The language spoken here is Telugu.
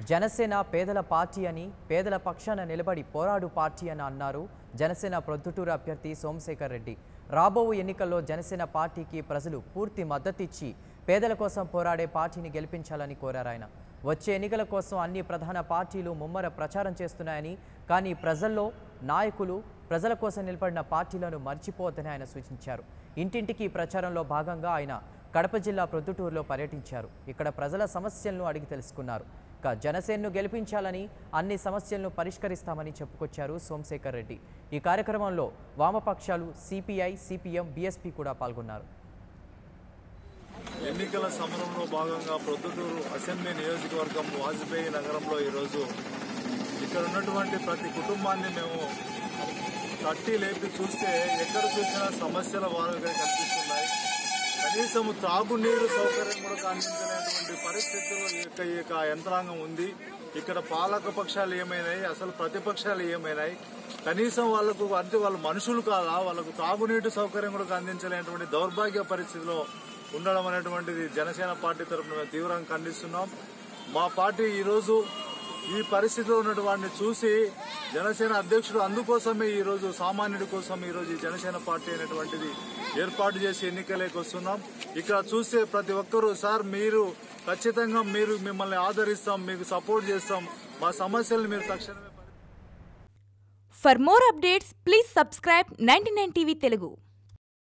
జనసేన పేదల పార్టీ అని, పేదల పక్షాన నిలబడి పోరాడు పార్టీ అని అన్నారు జనసేన ప్రొద్దుటూరు అభ్యర్థి సోమశేఖర్ రెడ్డి. రాబో ఎన్నికల్లో జనసేన పార్టీకి ప్రజలు పూర్తి మద్దతు ఇచ్చి పేదల కోసం పోరాడే పార్టీని గెలిపించాలని కోరారు ఆయన. వచ్చే ఎన్నికల కోసం అన్ని ప్రధాన పార్టీలు ముమ్మర ప్రచారం చేస్తున్నాయని, కానీ ప్రజల్లో నాయకులు ప్రజల కోసం నిలబడిన పార్టీలను మర్చిపోవద్దని ఆయన సూచించారు. ఇంటింటికి ప్రచారంలో భాగంగా ఆయన కడప జిల్లా ప్రొద్దుటూరులో పర్యటించారు. ఇక్కడ ప్రజల సమస్యలను అడిగి తెలుసుకున్నారు. జనసేనను గెలిపించాలని, అన్ని సమస్యలను పరిష్కరిస్తామని చెప్పుకొచ్చారు సోమశేఖర్ రెడ్డి. ఈ కార్యక్రమంలో వామపక్షాలు సిపిఐ, సిపిఎం, బీఎస్పీ కూడా పాల్గొన్నారు. ఎన్నికల సమరంలో భాగంగా ప్రొద్దుటూరు అసెంబ్లీ నియోజకవర్గం వాజ్పేయి నగరంలో ఈరోజు ఇక్కడ ఉన్నటువంటి ప్రతి కుటుంబాన్ని మేము తట్టి లేపి చూస్తే ఎక్కడ చూసినా సమస్యల వారుగా కనిపిస్తున్నాయి. కనీసం తాగునీరు సౌకర్యం కూడా అందించలేనటువంటి పరిస్థితుల్లో ఈ యంత్రాంగం ఉంది. ఇక్కడ పాలక పక్షాలు ఏమైనాయి, అసలు ప్రతిపక్షాలు ఏమైనాయి, కనీసం వాళ్లకు అంటే వాళ్ళు మనుషులు కాదా, వాళ్ళకు తాగునీటి సౌకర్యం కూడా అందించలేనటువంటి దౌర్భాగ్య పరిస్థితిలో ఉండడం అనేటువంటిది జనసేన పార్టీ తరఫున మేము తీవ్రంగా ఖండిస్తున్నాం. మా పార్టీ ఈరోజు ఈ పరిస్థితిలో ఉన్నటువంటి చూసి జనసేన అధ్యక్షుడు అందుకోసమే ఈరోజు సామాన్యుడి కోసం ఈరోజు ఈ జనసేన పార్టీ అనేటువంటిది ఏర్పాటు చేసి ఎన్నికలేకి వస్తున్నాం. ఇక్కడ చూస్తే ప్రతి ఒక్కరూ సార్ మీరు ఖచ్చితంగా మిమ్మల్ని ఆదరిస్తాం, మీకు సపోర్ట్ చేస్తాం, మా సమస్యలను మీరు తక్షణమే. For more updates, please subscribe 99 TV Telugu.